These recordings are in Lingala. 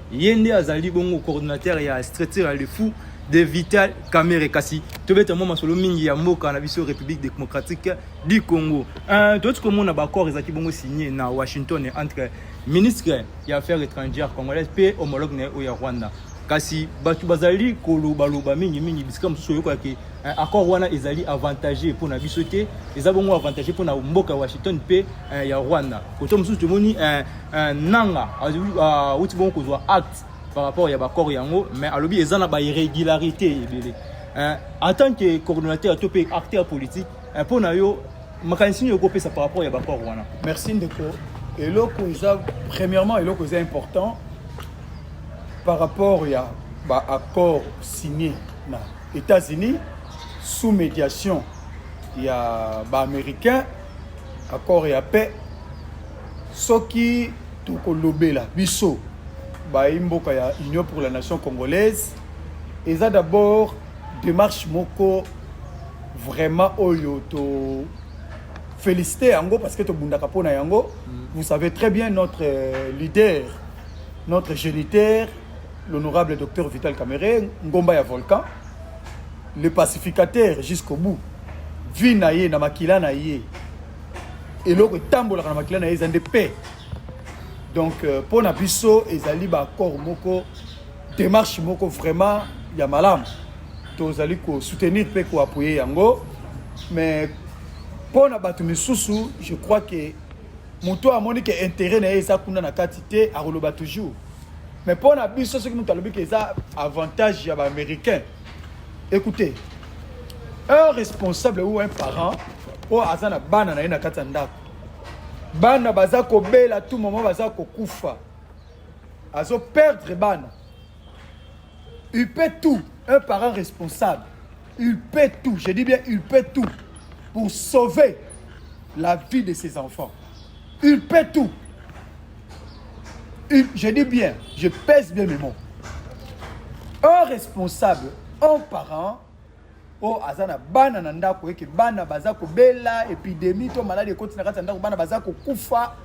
Yende azali bongo coordinateur ya structure le fou de Vital Kamerhe kasi tobeta mo masolo mingi ya mboka na biso République démocratique du Congo. D'autres comme on a accord ezaki bongo signé na Washington entre ministre ya affaires étrangères congolaise pe homologue na o ya Rwanda. Kasi batu bazali koloba mingi bisika mususu yoka ke accord wana ezali avantagé pour na biso te eza bongo avantagé pour na mboka Washington pe ya Rwanda. Koto mususu tomoni nanga uti bongo kozwa acte par rapport à l'accord yango mais alobi ezana ba irrégularité ebele en tant que coordinateur to pe acteur politique pour na yo makanisi yo kopesa par rapport à l'accord wana. Merci Ndeko. Et là premièrement et là c'est important par rapport à l'accord signé na États-Unis sous médiation il y a américain accord ya paix soki to ko lobela biso Mboka ya Union pour la nation congolaise et ça d'abord démarche moko vraiment oyo to féliciter yango parce que to bundaka pona yango. Vous savez très bien notre leader, notre géniteur, l'honorable docteur Vital Kamerhe Ngomba ya Volcan, le pacificateur jusqu'au bout. Vi na ye na makila na ye. Et loko tambola na makila na ye zande paix. Donc, pour Nabiso, ezali ba accord moko démarche moko vraiment ya malam. Tozali ko soutenir pe ko appuyer yango. Mais pour na batu misusu, je crois que muto amoni que intérêt na eza kuna na katité a roloba toujours. Mais pour Nabiso ce qui muto alobi que eza avantage ya ba américain. Écoutez, un responsable ou un parent o azana bana na ina katanda. Bana baza ko bela tout moment baza ko kufa. Azo perdre bana. Il peut tout, un parent responsable. Il peut tout, je dis bien il peut tout pour sauver la vie de ses enfants. Il peut tout. Je dis bien, je pèse bien mes mots. Un responsable, un parent o azana bana na ndako eke bana baza ko bela épidémie to maladie continue kati ndako bana baza ko kufa.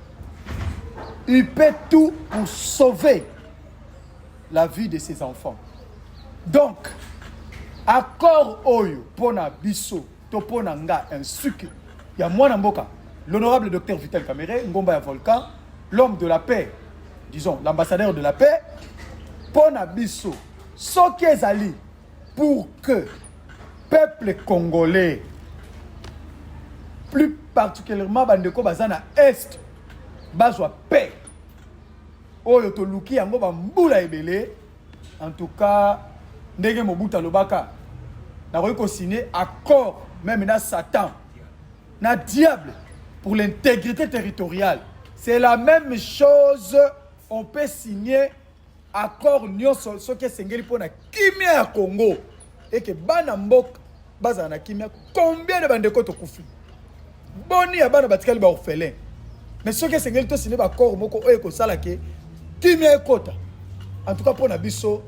Il peut tout pour sauver la vie de ses enfants. Donc accord oyo pona biso to pona nga un sucre ya mwana mboka l'honorable docteur Vital Kamerhe Ngomba ya Volcan, l'homme de la paix, disons l'ambassadeur de la paix pona biso soki ezali pour que peuple congolais, plus particulièrement bandeko bazana est, bazwa paix. Oyo to luki yango ba mbula ebele. En tout cas, ndenge Mobutu alobaka na ko signer accord même na Satan, na diable pour l'intégrité territoriale. C'est la même chose, on peut signer accord nyonso soki sengeli pona kimia ya Congo et que bana mboka bazana kimia combien de bandeko to kufi boni ya bana batikali ba orphelin mais soki sengeli to signer ba accord moko oyo ko sala ke kimia ekota. En tout cas pour na biso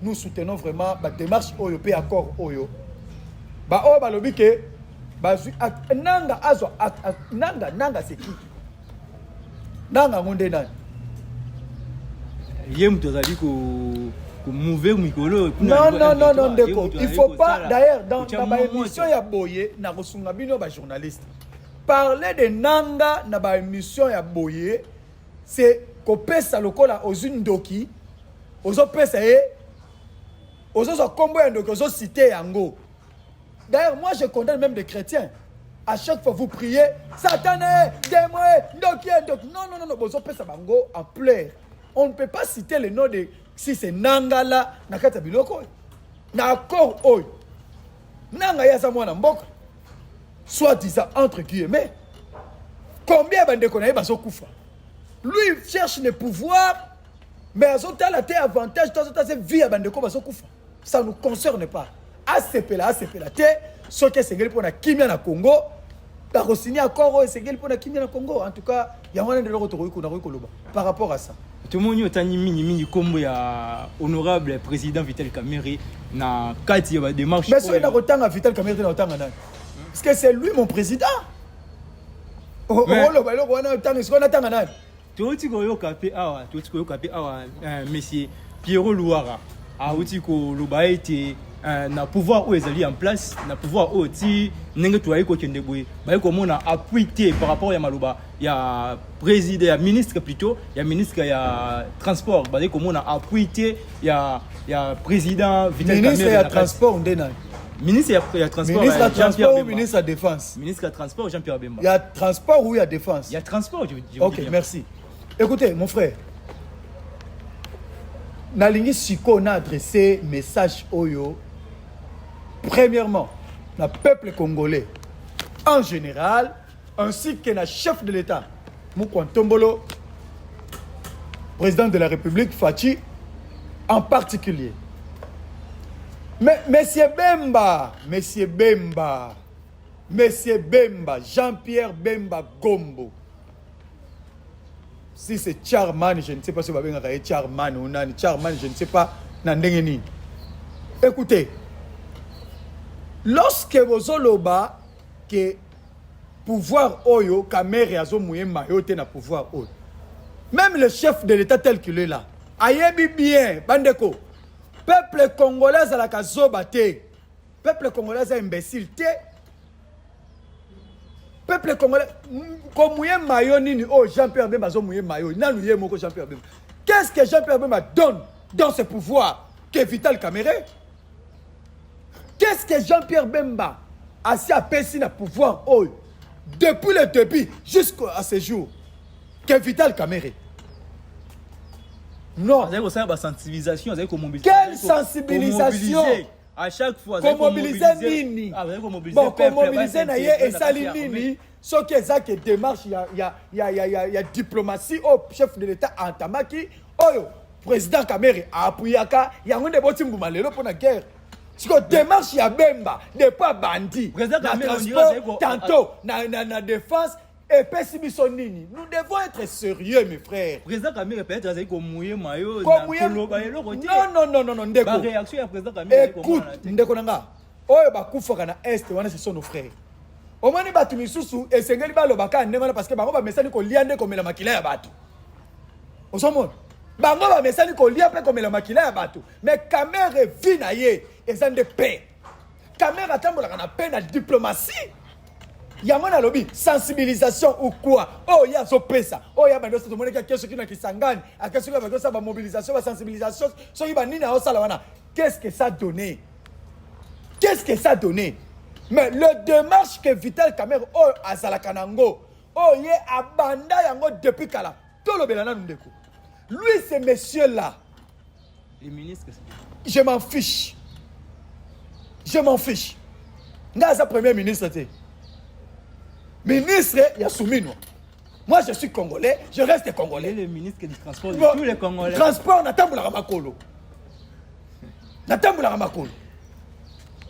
nous soutenons vraiment la démarche oyo pe accord oyo ba o ba lobi ke ba nanga azo nanga c'est qui nanga ngonde nani Yem tozali ko mouver mikolo. Non, Ndeko. Il faut pas, d'ailleurs, dans ma émission ya Boye, na kosunga bino ba journaliste. Parler de nanga na ba émission ya Boye, c'est kopesa lokola ozindoki, ozo pesa ozo so kombo ya ndoki, ozo citer yango. D'ailleurs, moi je condamne même des chrétiens. À chaque fois vous priez, Satané, démon, ndoki. Non, ozo pesa bango en pleurs. On ne peut pas citer le nom de si c'est Nangala, Nakata Biloko. N'accord oi. Nanga ya mwana mboka. Soit disant entre guillemets. Combien de connaît baso kufa? Lui il cherche le pouvoir, mais à son la terre avantage, dans sa vie à bandeko baso kufa. Ça ne nous concerne pas. asepela te soki esengeli mpona kimia na Congo bakosini accord oyo esengeli mpona kimia na Congo. En tout cas yango wana nde eloko tokoki koloba par rapport à ça. tomoni otani mingi kombo ya honorable président Vital Kamerhe na kati ya ba démarche. Mais soki nakotanga Vital Kamerhe na otanga nani? Parce que c'est lui mon président. Oloba eloko wana otanga siko natanga nani? Toti koyoka pe awa monsieur Pierrot Louara auti ko loba ete na pouvoir où ezali en place na pouvoir où ti ndenge to ayi ko kende boye ba ko mona appui te par rapport ya maloba ya président ya ministre plutôt ya ministre ya transport ba ko mona appui te ya président Vital Kamerhe ministre ya transport ndena ministre ya transport ministre ya transport ou ministre ya défense? Ministre ya transport Jean-Pierre Bemba. Il y a transport ou il y a défense? Il y a transport je OK, merci. Écoutez mon frère, nalingi siko na adressé message oyo premièrement na peuple congolais en général ainsi que na chef de l'État Mukwantombolo, président de la République Fachi en particulier. Mais Monsieur Bemba, Jean-Pierre Bemba Gombo. Si c'est Charman, je ne sais pas si vous avez un Charman ou non, Charman, je ne sais pas. Écoutez, lorsque vous avez que pouvoir oyo, Kamerhe azo mouye mayote na pouvoir oyo, même le chef de l'État tel qu'il est là, ayebi bien, bandeko, peuple congolais à la kazoba te, peuple congolais est imbécile te, peuple congolais, comme mouye mayo nini, oh Jean-Pierre Bemba zo mouye mayo, nanou ye moko Jean-Pierre Bemba. Qu'est-ce que Jean-Pierre Bemba donne dans ce pouvoir que Vital Kamerhe? Qu'est-ce que Jean-Pierre Bemba a si apesi na pouvoir oh, depuis le début jusqu'à ce jour que Vital Kamerhe? Non. Vous avez une sensibilisation, vous avez mobiliser. Quelle sensibilisation? À chaque fois, vous mobiliser nini? Bon, mobiliser na ye et sali nini? Ce qui est ça que démarche, il y a diplomatie au chef de l'État entamaki. Oh, président Kamerhe a appuyé aka, il y a un débat malelo pour la guerre. Si on démarche ya Bemba, n'est pas bandit. Président Kamerhe transport tantôt na défense. Et Pessimissonini, nous devons être sérieux, mes frères. Président Kamerhe peut-être avec mouillé maillot. Non, ndeko. La réaction à président Kamerhe. Écoute, ndeko nanga. Oyo bakufaka na est wana ce sont nos frères. Omani batu misusu esengeli balobaka ndengana parce que bango ba mesani ko liande komela makila ya batu. Osomon. Bango ba mesani ko lia pe komela makila ya batu. Mais Kamerhe vit na ye ezande paix. Kamerhe atambola na paix na diplomatie. Yango na lobby sensibilisation ou quoi? Oh ya zo pesa. Oh ya bando to moneka keso kina kisangani. Akeso ka bakosa ba mobilisation, ba sensibilisation. So yiba nini a osala wana. Qu'est-ce que ça donné? Qu'est-ce que ça donné? Mais le démarche que Vital Kamerhe oh azala kanango. Oh ye abanda yango depuis kala. Tolo belana ndeko. Lui ce monsieur là. Les ministres. Je m'en fiche. Je m'en fiche. Nga sa premier ministre té. Ministre, il y a Soumino. Moi, je suis congolais, je reste congolais. Le ministre du transport de tous les Congolais. Transport, Natambula Ramakolo. Natambula Ramakolo.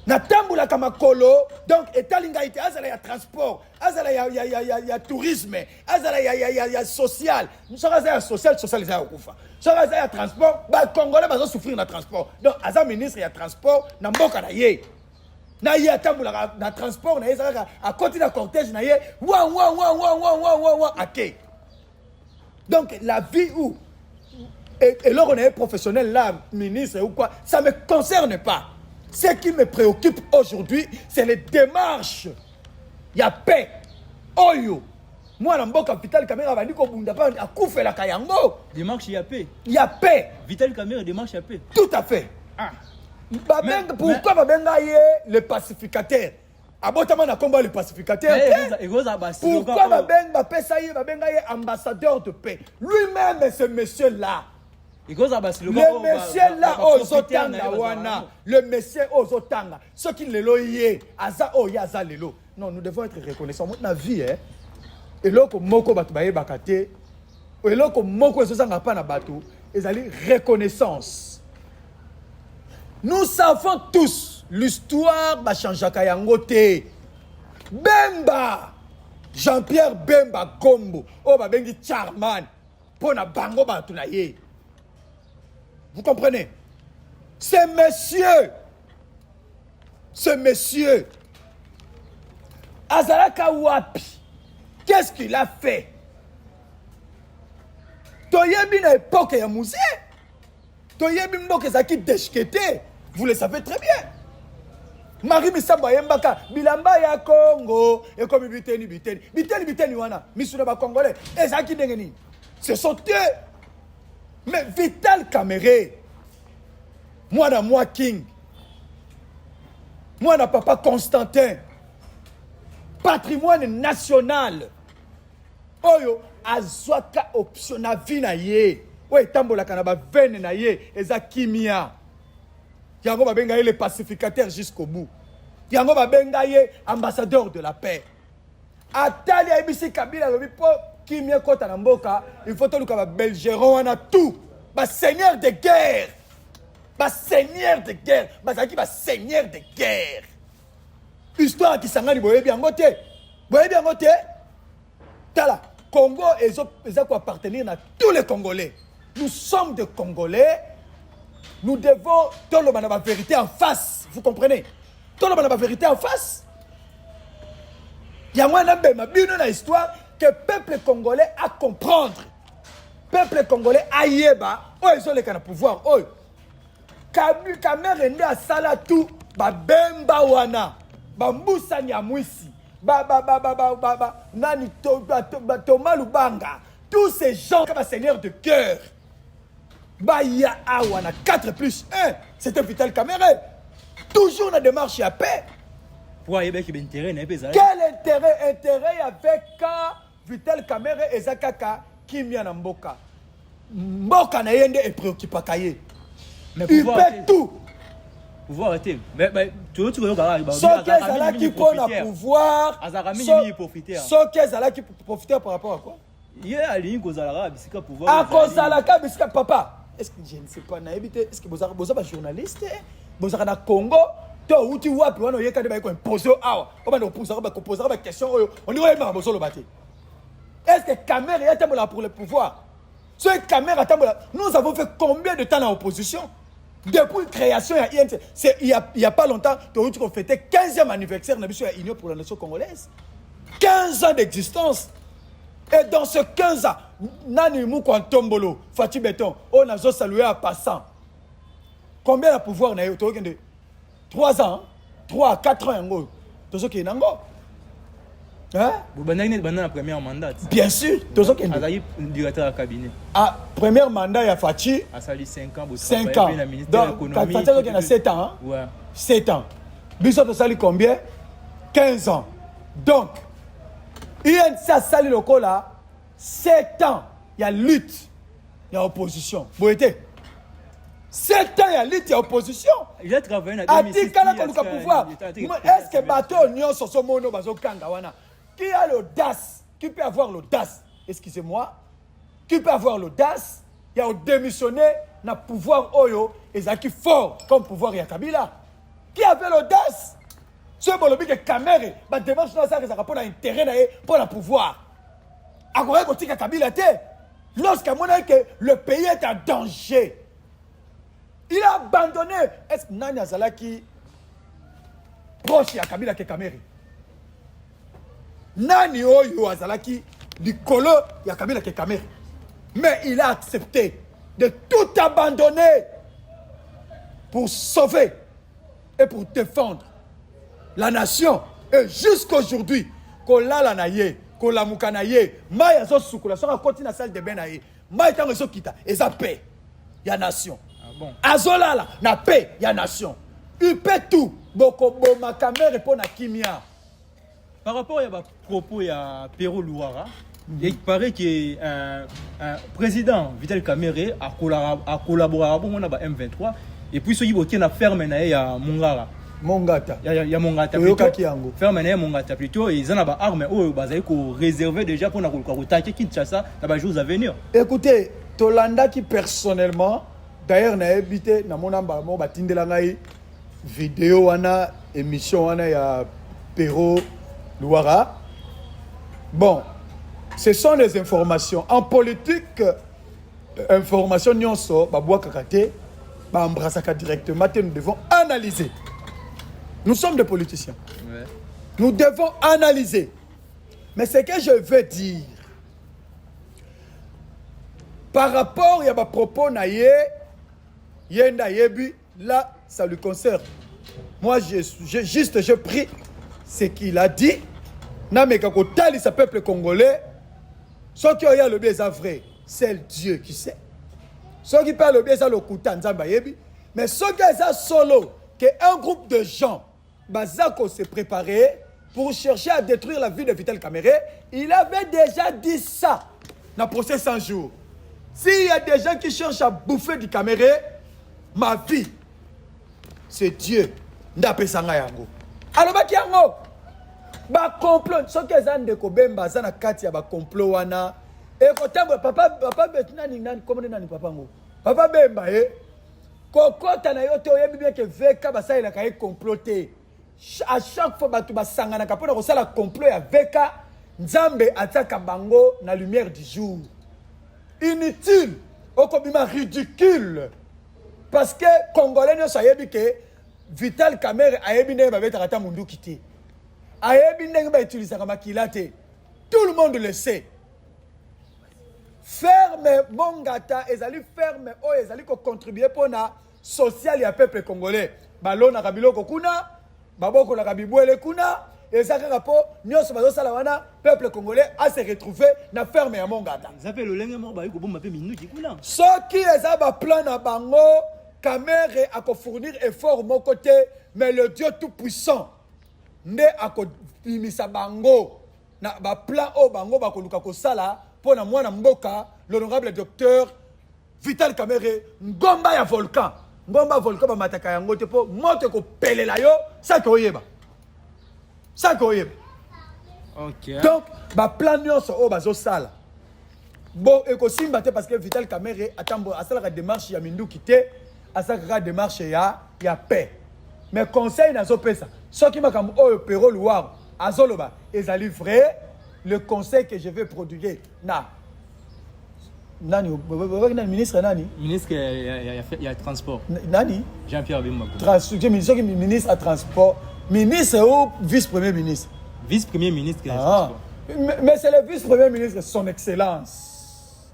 Natambula Kamakolo. Donc, Etalinga ite, azala ya transport, azala ya tourisme, azala ya social. Nous sommes à social, social, ça okufa. Soka ya transport, ba Congolais va souffrir na transport. Donc, aza ministre ya transport, na mboka na ye. Na ye atambula na transport na ye à côté de cortège na ye wa ok. Donc la vie où et là on est professionnel là ministre ou quoi ça me concerne pas. Ce qui me préoccupe aujourd'hui c'est les démarches. Il y a paix. Oyo moi na mboka Vital Kamerhe bandi ko bunda pa akufela kayango. Démarche il y a paix. Il y a paix. Vital Kamerhe démarche il y a paix. Tout à fait. Ah. Pourquoi Babenga le pacificateur? Abotama na combat le pacificateur. Pourquoi Babenga ambassadeur de paix? Lui-même ce monsieur-là. Le monsieur là Ozotanga wana. Le monsieur Ozotanga. Ce qui le loye aza oya aza lelo. Non, nous devons être reconnaissants. Notre vie hein. Et là comme moko batu baye bakate. Et là comme moko ezozanga pa na batu, ezali reconnaissance. Nous savons tous l'histoire va changer Kayangote. Bemba, Jean-Pierre Bemba Gombo, oh bah bengi Charman, pona bango ba tunaye. Vous comprenez? Ce monsieur, Azalaka Wapi, qu'est-ce qu'il a fait? Toyebi na époque ya musée, Toyebi mboke zaki deshkete, vous le savez très bien. Marie Misamba Yembaka, Bilamba ya Congo, et comme biteni wana, misuna ba Congolais, et zaki dengeni. Ce sont eux. Mais Vital Caméré, moi King, moi papa Constantin, patrimoine national. Oyo azwaka option na vie na ye. Ouais, tambola kanaba vene na ye, eza kimia. Yango babenga ye le pacificateur jusqu'au bout. Yango babenga ye ambassadeur de la paix. Atali abisi Kabila lobi po kimia kota na mboka, il faut toluka ba belgeron wana tout. Ba seigneur de guerre. Ba seigneur de guerre, ba zaki ba seigneur de guerre. Histoire qui sangani boyebi yango te. Boyebi yango te. Tala, Congo est quoi appartenir à tous les Congolais. Nous sommes des Congolais. Nous devons tout le monde la vérité en face. Vous comprenez? Tout le monde la vérité en face. Il y a moins une histoire que le peuple congolais a comprendre. Le peuple congolais a yeba. Oh, ils ont les canaux pouvoir. Oh, Kamere à Salatou, Bemba wana, Bamboussa Nyamwisi, Nani Thomas Lubanga, tous ces gens comme seigneur de cœur. Baya Awana 4+1, c'était Vital Caméré. Toujours la démarche à paix. Quel intérêt avec Vital Caméré et Zakaka Kimia Mboka? Mboka na yende est préoccupé kaye. Mais il fait tout. Pouvoir arrêter. Mais tu veux ce qu'est-ce qui prend le pouvoir. Ce qu'est-ce qui profiter par rapport à quoi? Il y a ligne Kozalaka bisika pouvoir. À Kozalaka bisika papa. Est-ce que je ne sais pas naïbité? Est-ce que vous êtes journaliste? Vous êtes dans Congo? Tu as dit wapi wana yeka de ba ko imposer awa. On va nous poser ba question on dirait même bosolo bati. Est-ce que Kamere est pour le pouvoir? Ce Kamere nous avons fait combien de temps en opposition? Depuis la création il y a pas longtemps, tu as fêté 15e anniversaire de l'Union pour la nation congolaise. 15 ans d'existence. Et dans ce 15 ans, Nani Moukouan Tombolo, Fatih Beton, on a salué à passant. Combien de pouvoir n'a eu? 3 ans, 3 4 ans, tout ce qui est nango. Hein? Vous avez la première mandat. Bien sûr, tout ce qui est nango. Directeur de cabinet. Ah, premier mandat, il y a Fatih. A sali 5 ans. 5 ans. Donc, Fatih a 7 ans. Ouais. 7 ans. Bissot a sali combien? 15 ans. Donc, il y a ça sali loco là. 7 ans, il y a lutte, il y a opposition. Vous voyez? 7 ans, il y a lutte, il y a opposition. Il a travaillé dans 2006. Est-ce que bateau Nyon sur ce mono bazo kangawana? Qui a l'audace? Qui peut avoir l'audace? Excusez-moi. Qui peut avoir l'audace? Il y a démissionné dans le pouvoir Oyo et Zaki fort comme pouvoir Yakabila. Qui avait l'audace? Ce bolobi que Kamere, ma démarche dans ça que ça rapporte à intérêt pour le pouvoir. Akoye kotika Kabila te. Lorsqu'à mon avis que le pays est en danger, il a abandonné. Est-ce que Nani Azalaki proche à Kabila que Kamere? Nani Oyo Azalaki Likolo ya Kabila que Kamere. Mais il a accepté de tout abandonner pour sauver et pour défendre la nation. Et jusqu'aujourd'hui, Kolala Naye, Kolamuka Naye, Maya zo sukula, so continue na salle de bain naye. Maya tango so kita, eza paix, ya nation. Ah bon. Azolala na paix, ya nation. Il paie tout. Boko boma kamere pour na kimia. Par rapport à propos à Pero Louara, il paraît que président Vital Caméré a collaboré avec M23 et puis ce qui a fermé à Mongara. Mongata. Il y a Mongata. Fermé à Mongata plutôt et ils ont des armes réservées déjà pour attaquer Kinshasa dans les jours à venir. Écoutez, Tolanda qui personnellement, d'ailleurs n'a habité dans mon amba, mon batindelangaï, vidéo wana émission wana ya Pero Louara. Bon, ce sont les informations en politique. Information nyonso babwa kakate ba embrasaka directement. Nous devons analyser. Nous sommes des politiciens. Ouais. Nous devons analyser. Mais ce que je veux dire, par rapport à ma propos naïe, yenda yebi, là, ça lui concerne. Moi, je prie ce qu'il a dit. Na me kakotali sa peuple congolais. Ce qui a le bien vrai, c'est Dieu qui sait. Ce qui parle le bien, c'est le koutan nzamba yebi. Mais ce qui est solo, que un groupe de gens, Bazako s'est préparé pour chercher à détruire la vie de Vital Kamerhe. Il avait déjà dit ça dans le procès 100 jours. S'il y a des gens qui cherchent à bouffer du Kamerhe, ma vie, c'est Dieu. Ndape sanga yango. Alors baki yango. Ba complot, ce que zan de kobemba zana kati ya ba complot wana. Et kotambo papa betina ni nani comment nani papa ngo. Papa bemba kokota na yo te oyebi bien que veka basa il a kaye comploter. À chaque fois batu basangana kapona ko sala complot ya veka nzambe ataka bango na lumière du jour. Inutile, okobima ridicule. Parce que Congolais ne sayebi que Vital Kamerhe ayebi ne ba betaka ta mundu kité. Ayebi ne ba utiliser kama kilate. Tout le monde le sait. Ferme Mongata, ezali ferme o ezali ko contribuer pour na social ya peuple congolais. Balona kabiloko kuna, baboko la kabibwele kuna, ezaka rapo nyonso bazo sala wana peuple congolais a se retrouver na ferme ya Mongata. Zape le lenge mo ba ko bomba pe minuki kuna. Soki ezaba plan na bango, Kamerhe a ko fournir effort mon côté, mais le Dieu tout puissant ne a ko bimisa bango na ba plan o bango ba ko luka ko sala. Pour na mwana mboka l'honorable docteur Vital Kamerhe ngomba ya volcan ba mataka yango te po moto ko pelela yo ça ko yeba OK donc ba plan nyonso o bazo sala bon e ko simba te parce que Vital Kamerhe atambo asala ka démarche ya minduki te asala ka démarche ya paix mais conseil nazo pesa soki makambo o Pero Louara azoloba ezali vrai. Le conseil que je vais produire, Nani, ministre Nani? Ministre, il y a transport. Nani? Jean-Pierre Bemba. Ministre à transport. Ministre ou vice-premier ministre? Vice-premier ministre. Mais c'est le vice-premier ministre, son excellence.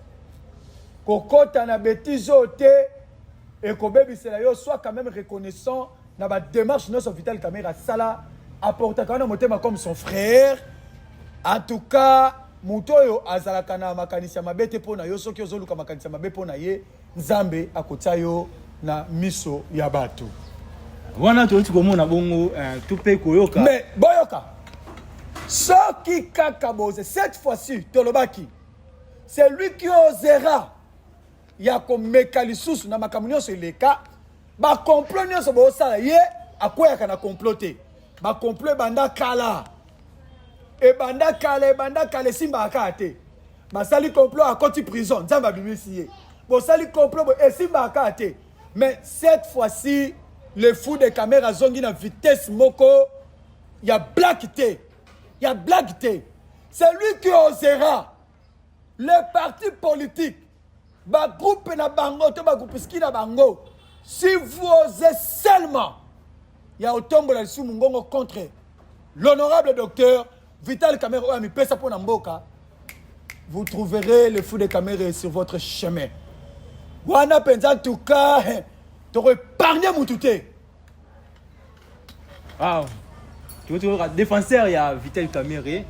Koko Tanabetizote et Kobebi Selayo soit quand même reconnaissant dans la démarche de notre Vital Kamerhe Sala, apporter quand même comme son frère. En tout cas, mutoyo azalaka na makanisa mabete pona yo soki ozoluka makanisa mabe pona ye nzambe akotia yo na miso ya bato. Wana toti komona bongo tupe koyoka. Mais boyoka. Soki kaka boze cette fois-ci tolobaki. C'est lui qui osera ya komeka lisusu na makamunyo so leka ba complot nyonso bo sala ye akoyaka na comploter. Ba complot banda kala. Et banda kale simba akate. Basali complot à côté prison, nzamba bimisiye. Bosali complot et simba akate. Mais cette fois-ci, le fou de caméra zongi na vitesse moko, y a blackité. C'est lui qui osera. Le parti politique, ba groupe na bango, to ba groupe ski na bango. Si vous osez seulement, y a autombo la sous mungongo contre l'honorable docteur Vital Kamerhe Oami pesa pona mboka, vous trouverez le fou de Kamerhe sur votre chemin. Wana penza en tout cas, t'aurais épargné Moutouté. Ah, tu vois, défenseur, il y a Vital Kamerhe.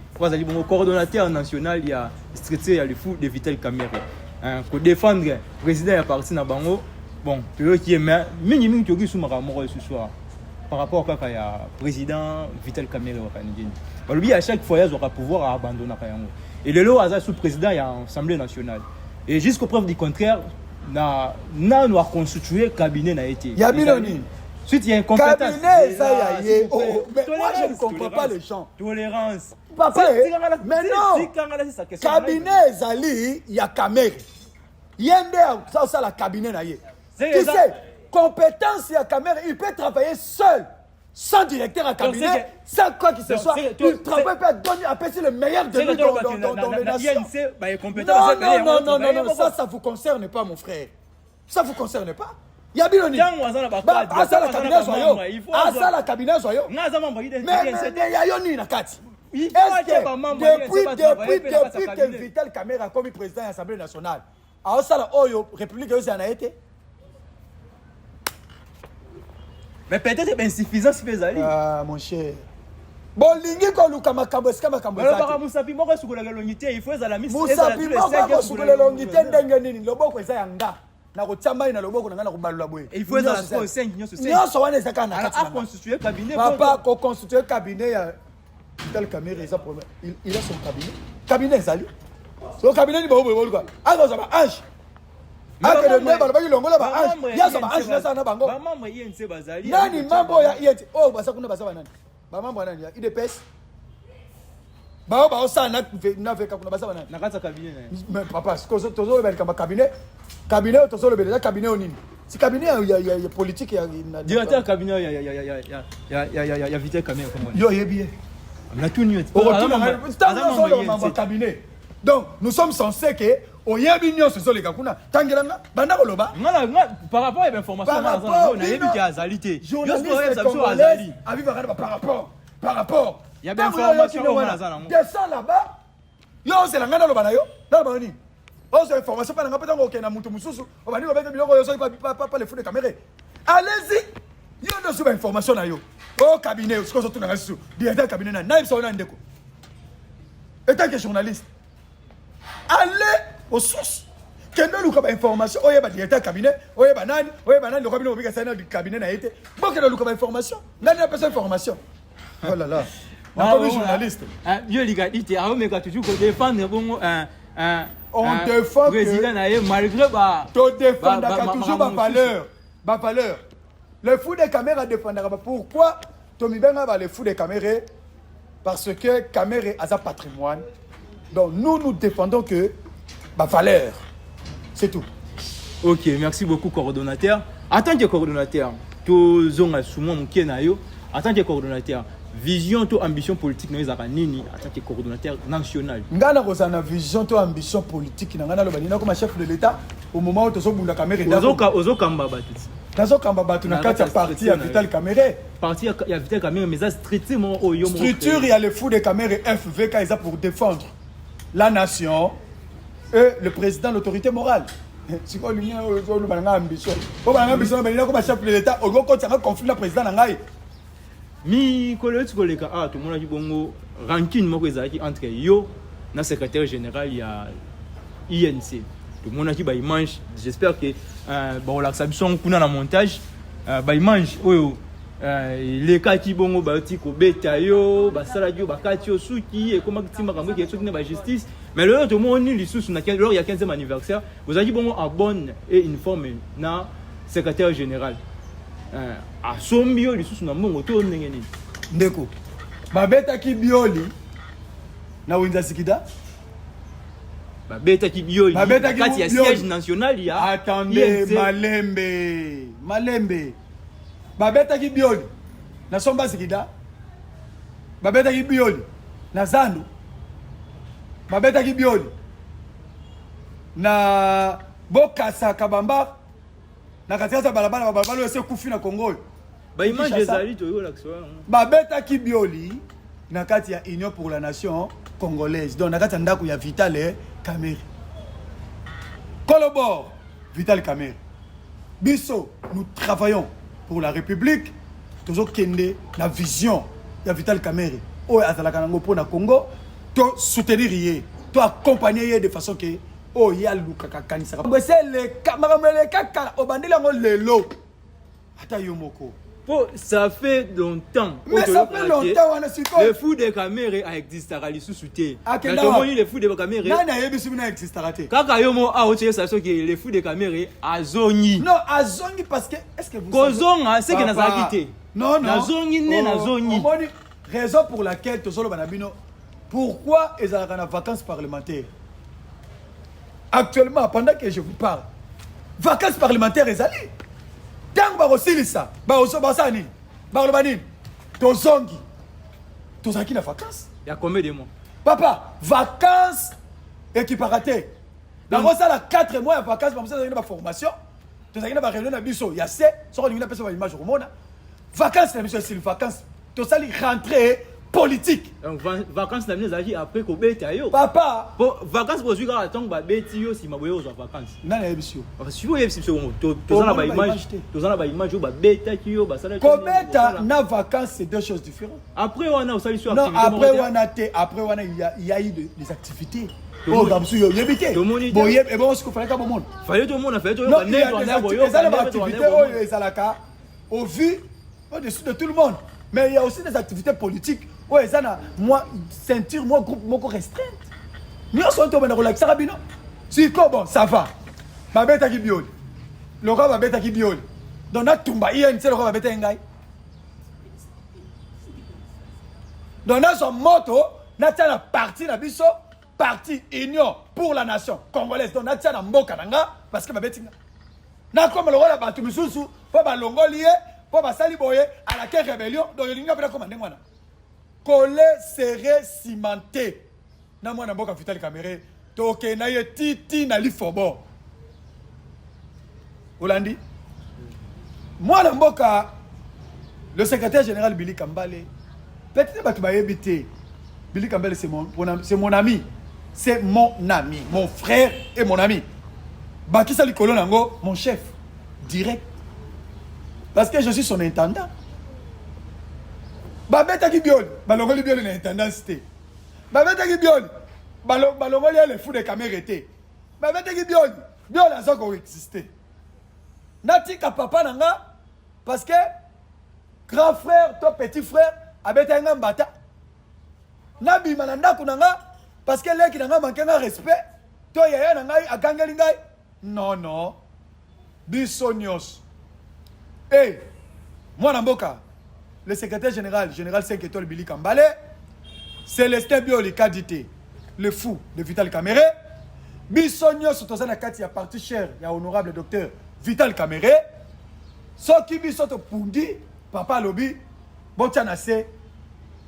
Mon coordonnateur national, il y a il y a le fou de Vital Kamerhe. Pour défendre le président, il y a parti dans Bango. Bon, tu qui est minimum qui est sous ma ce soir. Par rapport à la président Vital Kamerhe. À chaque fois, il aura pouvoir abandonner. Et le lot sous président, il y a l'Assemblée nationale. Et jusqu'au preuve du contraire, nous avons constitué le cabinet. Il y a Biloni. Ensuite, il y a une compétence. Cabinet, ça y est. Mais moi, je ne comprends pas les gens. Tolérance. Papa, mais non. Cabinet, Zali, il y a Kamerhe. Il y a ça, la cabinet. Tu sais, compétence à caméra, il peut travailler seul, sans directeur à cabinet, sans quoi que ce soit. Il travaille pas à passer le meilleur de lui dans les nations. Non, ça vous concerne pas, mon frère. Ça vous concerne pas. Il y a bien à ça la cabinet soyo. À ça la cabinet soyo. Mais il y a yoni na kati. Est-ce que depuis que Vital Kamerhe a commis président de l'Assemblée nationale, à ça la Oyo, République Oyo, ça en a été? Mais peut-être insuffisant si vous allez. Ah, mon cher. Bon, lingi ko luka makambo eska makambo. Alors par Musapi moko sukula longité, il faut za la mise. Musapi moko sukula longité ndenge nini loboko eza yanga. Na ko tamba na loboko na ko balula boye. Il faut za la 5 nyoso 5. Nyoso wana ezaka na kati. A constituer cabinet. Papa ko constituer cabinet ya Vital Kamerhe eza problème. Il a son cabinet. Cabinet ezali. So cabinet ni ba boye boluka. Azo za ba ange. Ake de ndeba ba ilongola ba ange. Ya za ba ange na sana bango. Ba mambo INC bazali. Nani mambo ya INC? Oh basa kuna basa nani? Ba mambo nani ya IDPS? Ba sana na veka kuna basa nani? Na kata cabinet na. Mais papa, tozo ba kama cabinet. Cabinet tozo le bele cabinet onini. Si cabinet ya politique ya directeur cabinet ya Vital Kamerhe comme yo yebi. On a tout nu. Cabinet. Donc nous sommes censés que oyebi nyonso so le kakuna tangelanga banda koloba. Par rapport à l'information on a yebi ki azalité. Journaliste congolais aviva par rapport. Il y a bien information au Manazana. Descends là-bas. Yo c'est la ngana loba na yo. Na ba ni. Oh c'est information pas ngapa tango ke na mutu mususu. O bani ba biloko yo so pas les fous de caméra. Allez-y. Yo no so information na yo. Oh cabinet, ce qu'on se trouve dans la sous. Directeur cabinet na naïm so na ndeko. Étant que journaliste. Allez aux sources. Kendo luka ba information, oye ba directeur cabinet, oye ba nani le cabinet obika sana du cabinet na été. Bon que luka ba information. Nani a besoin information. Oh là là. On journaliste. Yo l'égalité, on me toujours défendre bon on défend président malgré ba to défendre toujours ba valeur. Le fou de Kamerhe défendra. Pourquoi Tommy Benga va le fou de Kamerhe? Parce que Kamerhe a sa patrimoine. Donc nous défendons que ma valeur. C'est tout. Ok, merci beaucoup coordonnateur. En tant que coordonnateur, en tant que coordonnateur, vision to ambition politique nous avons nini en tant que coordonnateur national. Ngana ko sana vision to ambition politique na ngana lo banina comme chef de l'État au moment où to so bunda Kamerhe ozo kamba batuti. Nazo kamba batu na kati ya parti ya Vital Kamerhe. Parti ya Vital Kamerhe mais ça strictement au yomo. Structure il y a le fou de Kamerhe FVK ils pour défendre la nation et le président l'autorité morale. Si on lui a ambition. On a ambition mais il a comme chef de l'État au go un conflit le président na ngai. Mi koleti koleka tout le monde a dit bongo ranking moko ezaki entre yo na secrétaire général ya INC. Tout le monde a dit bah image, j'espère que bon la sabison kuna na montage bah image oyo les cas qui bongo ba ti ko beta yo ba sala yo ba kati yo suki et comment timba kamwe ki soki na ba justice mais le tout le monde ni lisusu na lors il y a 15e anniversaire vous avez dit bongo à bonne et informe na secrétaire général a sombi yo lisusu na mongo to ndenge nini ndeko ba beta ki bioli na winza sikida Babeta qui bioli kati ya siège national ya attendez malembe babeta ki bioli na somba sikida babeta ki bioli na zandu babeta ki bioli na bokasa kabamba na katikati balabala balabala ese kufi na Congo ba image ezali to yo l'action babeta ki bioli na kati ya Union pour la Nation congolaise donc na kati ya ndako ya Vital Kamerhe collabore Vital Kamerhe biso nous travaillons pour la République toujours kende la vision de Vital Kamerhe o azalaka nango pour na Congo to soutenir yé to accompagner yé de façon que o ya lukaka kanisa c'est le camarade kaka obandela ngo lelo ata yo moko. Ça fait longtemps. Mais ça fait longtemps, on a su quoi. Le fou de Kamerhe a existé à l'issue-souté. Le fou de Kamerhe. Non, il a existé. Kaka yomo a aussi ça que le fou de Kamerhe a zoni. Non, a zoni parce que est-ce que vous Kozonga, c'est que n'a pas quitté. Non, non. Na zoni né na zoni. Raison pour laquelle to solo banabino. Pourquoi ils ont en vacances parlementaires? Actuellement, pendant que je vous parle, vacances parlementaires ils allaient. Tant bakosilisa bakosa nini bakoloba nini tozongi tozalaki na vacances. Il y a combien de mois? Papa, vacances équipara te. Dans ça, 4 mois de vacances, comme ça, vous avez une formation. Vous avez une réunion à Bisso. Il y a 7. Sur une personne qui image au monde. Vacances, c'est une vacance. Tout ça, c'est rentrée politique. Donc, vacances, c'est une agir après qu'on bête ailleurs. Papa. Vacances, pour celui qui attend, bah, bête, si ma voyage aux vacances. Non, non, Bisso. Si vous avez une image, tu as une image, bah, bête, qui bah, ça Kobeta, na vacances, c'est deux choses différentes. Après, on a aussi sur non, après, il y a eu des activités. Oh, dans ce il y a évité. Bon, et bon, ce qu'il fallait qu'à mon monde. Fallait tout le monde, fallait tout le monde. monde. Il y a des activités, au vu, au-dessus de tout le monde. Mais il y a aussi des activités politiques. Ouais, ça n'a, moi, ceinture, moi, groupe, moi, restreinte. Nous sommes tous en relax, ça bien. Si, bon, ça va. Ma bête qui biole. Le roi, ma bête qui biole. Donc, on a tout, il y a une seule roi, ma bête qui biole. Donc, on a son motto, on a la partie, la biso. Parti Union pour la nation congolaise. Donc, natia na mboka nanga parce que ma betinga. Na comme le roi la batu misusu, pour ba longolier, pour ba saliboye à la guerre rébellion, donc il n'y a pas comme ndengwana. Collé serré cimenté. Na mwana mboka Vital Kamerhe, toke na ye titi na lifobo. Olandi. Mwana mboka le secrétaire général Billy Kambale. Peut-être que tu vas éviter. Billy Kambale c'est mon ami. C'est mon ami, mon frère et mon ami. Bakisa Likolo Nango, mon chef, direct. Parce que je suis son intendant. Babeta qui biole, balongoli biole l'intendant c'était. Babeta qui biole, balongoli les fous de caméra était. Babeta qui biole, biole a encore existé. Natika papa nanga, parce que grand frère, ton petit frère, abeta nga mbata. Nabi mananda kunanga. Parce que là qui n'a pas manqué de respect, toi y a un a gagné. Non, non. Bissonios. Hey, moi Namboka, le secrétaire général 5 étoiles Billy Kambale, Célestin Bioli Kadité, le fou de Vital Kamerhe. Bissonios, c'est un cas qui a parti cher, il y a honorable docteur Vital Kamerhe. Ce qui bisoto pundi, papa lobby, bon tiens assez,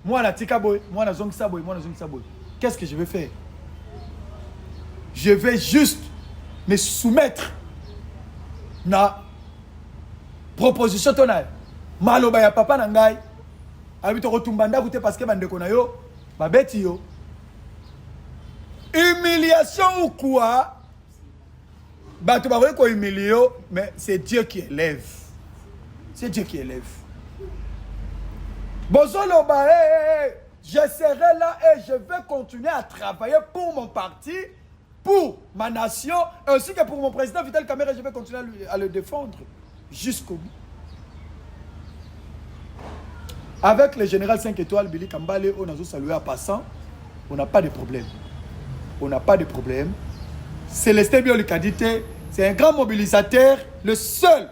moi la tika boy, moi la zong saboy, moi la zong saboy. Qu'est-ce que je vais faire? Je vais juste me soumettre na proposition tonale. Maloba ya papa nangai. Habito rotumbanda goûter parce que bandeko na yo babeti yo. Humiliation ou quoi? Bato ba ko humilio, mais c'est Dieu qui élève. C'est Dieu qui élève. Bozoloba je serai là et je vais continuer à travailler pour mon parti, pour ma nation, ainsi que pour mon président Vital Kamerhe. Je vais continuer à le défendre jusqu'au bout. Avec le général 5 étoiles, Billy Kambale, on a salué en passant. On n'a pas de problème. On n'a pas de problème. Célestin Bioli Kadité, c'est un grand mobilisateur, le seul.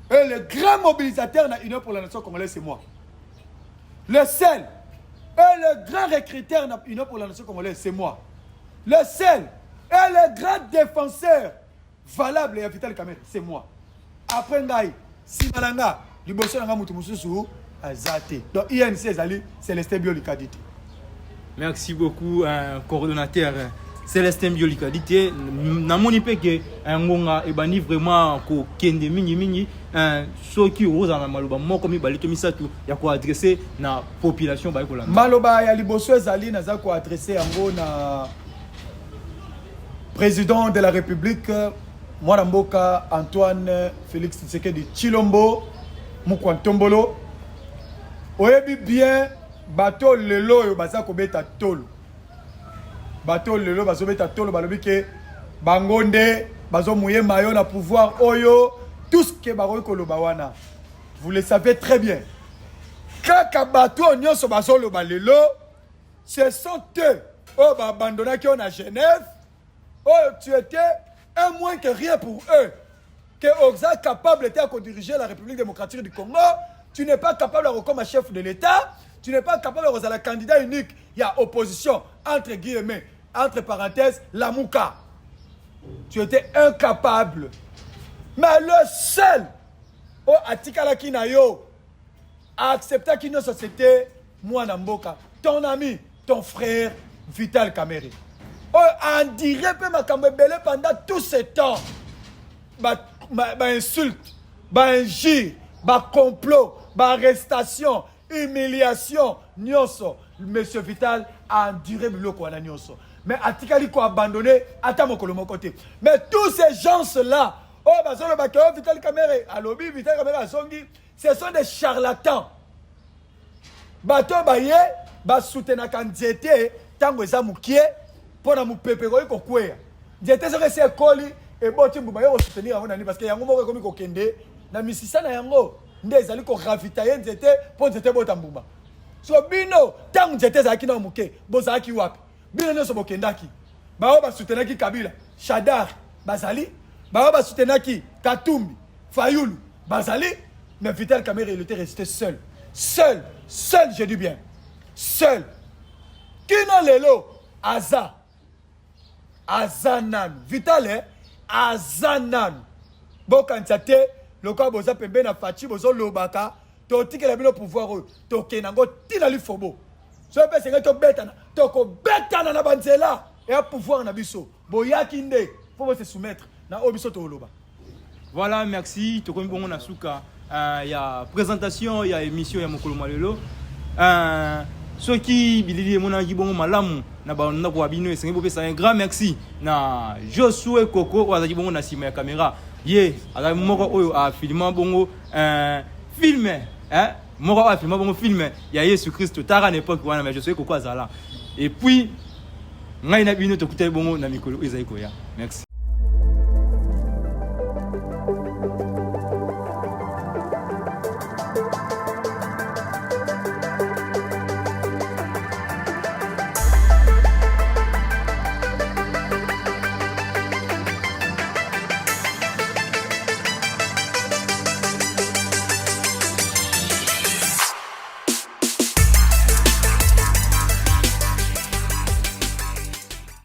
Et le grand mobilisateur de l'Union pour la nation congolaise, c'est moi. Le seul. Et le grand recruteur de l'Union pour la nation congolaise, c'est moi. Le seul et le grand défenseur valable de Vital Kamerhe, c'est moi. Après, si Malanga, du bosso Nanga Moutoumousou, Azate. Donc, INC Zali, Célestin Bioli Kadité. Merci beaucoup, coordonnateur Célestin Bioli Kadité. Na moni pe que ngonga e bani vraiment ko kende mingi ceux qui osent na maloba moko mi balito misatu ya ko adresser na population ba ko la. Maloba ya liboso ezali naza ko adresser yango na président de la République mwana mboka Antoine Félix Tshisekedi Tshilombo Mukwantombolo. Oyebi bien bateau lelo yo baza ko beta tolo. Bateau lelo bazo beta tolo balobi ke bangonde bazo mouye mayo na pouvoir oyo tout ce que baroy koloba wana. Vous le savez très bien. Kaka bateau nyonso bazo loba lelo, ce sont eux oh ba abandonna qui on à Genève. Oh tu étais un moins que rien pour eux. Que Oxa capable était à diriger la République démocratique du Congo. Tu n'es pas capable de comme chef de l'État. Tu n'es pas capable de la candidat unique. Il y a opposition, entre guillemets, entre parenthèses, la Mouka. Tu étais incapable. Mais le seul o atikalaki na yo acceptaki nos société mwana mboka ton ami ton frère Vital Kamerhe en dirait pe makambo ebele pendant tout ce temps ba insulte ba injure ba complot ba arrestation humiliation nyonso monsieur Vital a enduré biloko wana nyonso mais atikali ko abandonné ata mokolo moko te mais tous ces gens là oh bazolo ba ko Vital Kamerhe alobi Vital Kamerhe asongi ce sont des charlatans bato baye ba soutenaka nzete tango eza mukie pona mupepe ko kwea nzete soko se ekoli eboti mbuma yo soutenir yango nani parce que yango moko ekomi kokende na misisa na yango nde ezali ko ravitailler nzete po nzete bota mbuma so bino tango nzete ezalaki na muke bozalaki wapi bino nyonso bokendaki bao basutenaki Kabila Shadar bazali bao basutenaki Katumbi Fayulu bazali mais Vital Kamerhe il était resté seul je dis bien seul kino lelo azanan Vital azanan bokanisa te lokola boza pembe na faci bozo lobaka totikela bino pouvoir oyo tokenango tina lifobo so pe senga tokobetana na banzela ya pouvoir na biso boyaki nde faut se soumettre na oyo biso toloba. Voilà, merci. Tokomi bongo na suka ya présentation ya émission ya mokolo malelo soki bilili mona bongo malamu na banda ko abino esengi bopesa un grand merci na Josué Koko wazaki bongo na sima ya caméra ye ala moko oyo a filma bongo filme moko a filma bongo filme ya Yesu Christ tara na époque wana mais Josué Koko azala et puis ngai na bino tokuteli bongo na mikolo ezali koya merci.